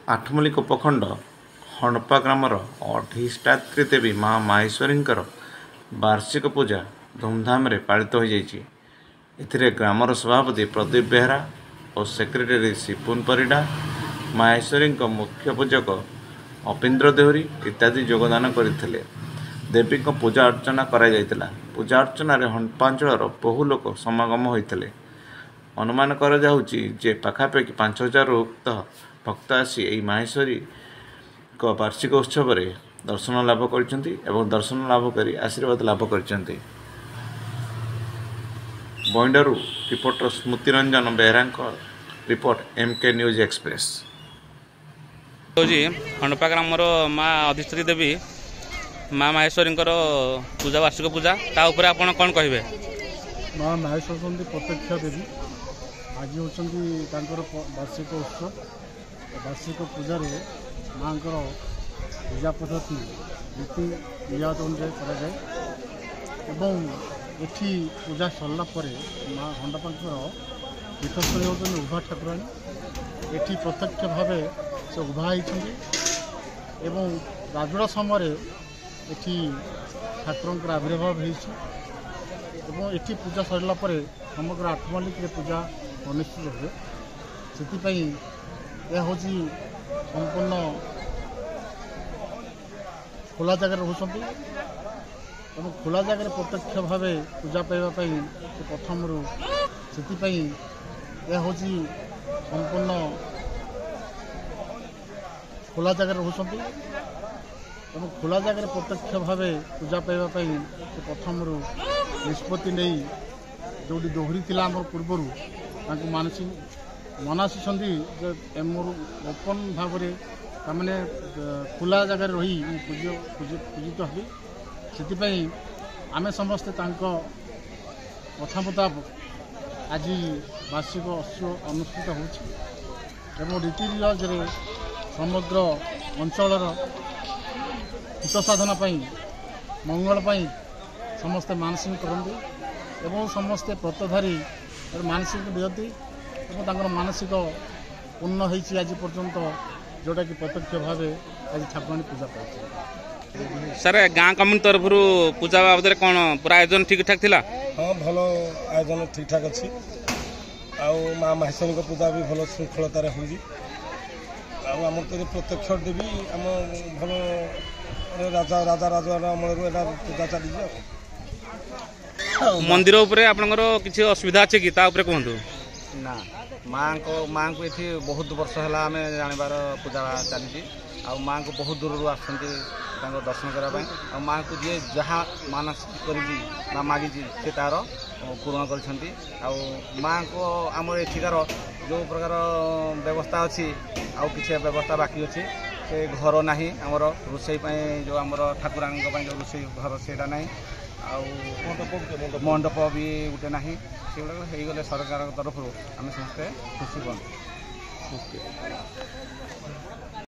आठमल्लिक उपखंड हणपा ग्रामर अधिष्ठात्री देवी माँ माहेश्वरींकर वार्षिक पूजा धूमधाम रे पालित हो जाइए। एथिरे ग्रामर सभापति प्रदीप बेहरा और सेक्रेटरी सिपुन परिडा, माहेश्वरी मुख्य पूजक अपीन्द्र देहुरी इत्यादि योगदान करते। देवी को पूजा अर्चना करा जायतिला। पूजा अर्चन हंपांचल बहु लोक समागम होते। अनुमान करा जाउची जे पाखापाखि 5000 उक्त भक्त आसी यही माहेश्वरी को वार्षिक उत्सव रे दर्शन लाभ करछंती एवं दर्शन लाभ करी आशीर्वाद लाभ करछंती। बॉइंडरू reporter Smrutiranjan Behera report MK news express. हंडपा ग्रामर माँ अधिष्ठात्री देवी माँ माहेश्वरी पूजा वार्षिक पूजा ता ऊपर आपण कौन कहे? माँ माहेश्वरी प्रत्यक्ष देवी आज होती वार्षिक उत्सव। वार्षिक पूजा माँ पूजा पद्धति रीति रिवाज अनुसार कराए एवं एठी पूजा सरला माँ हंडपांकर पीठस्थली होती उभा ठाकुराणी। एठी प्रत्यक्ष भाव से उभा होती एवं राजुड़ा समय एठी ठाकुर आविर्भाव होती। एठी पूजा सरला समग्र आठमल्लिक पूजा अनुष्ठित हुए। से यह हूँ संपूर्ण खोला जगह रोचती और खोला जगह प्रत्यक्ष भाव पूजा पाइबापी प्रथम से यह हूँ संपूर्ण खोला जगह रोचती और खोला जगह प्रत्यक्ष भाव पूजा पाइबापी प्रथम निष्पत्ति नहीं जो दोहरी थिला पूर्वर मनासी मोर ओपन भाव मैंने खुला जगह रही पूजित हबी। से आम समस्ते कथा मुताबक आज वार्षिक उत्सव अनुष्ठित हो रीति रिवाज समग्र अंचल हित साधना मंगल समस्ते मानसिक करते एवं समस्ते व्रतधारी मानसिक दिखती और मानसिक पूर्ण होती आज पर्यंत जोटा कि प्रत्यक्ष भाव आज ठाकुराणी पूजा पाई। सर गाँ कमिटी तरफ पूजा बाबद कौन पूरा आयोजन ठीक ठाक थिला? हाँ भल आयोजन ठीक ठाक अच्छी। माँ माहेश्वरी पूजा भी भल श्रृंखलतार होगी। आम तो प्रत्यक्ष देवी आम भल राजा राजा राजा अमल पूजा चली। मंदिर उपरे आपनकर किसी असुविधा अच्छे कि ता उपरे कहतु? ना माँ को ये बहुत वर्ष है आम जानवर पूजा चली। माँ को बहुत दूर आसती दर्शन करने। माँ को जी जहाँ मानस कर मागी से तार पूरण कर। माँ को आम एठिकार जो प्रकार व्यवस्था अच्छी कि व्यवस्था बाकी अच्छी से घर ना आमर रोषे जो आम ठाकुरा जो रोषे घर से ना मंडप भी गोटे ना से गले सरकार तरफ आम समस्ते खुशी बन।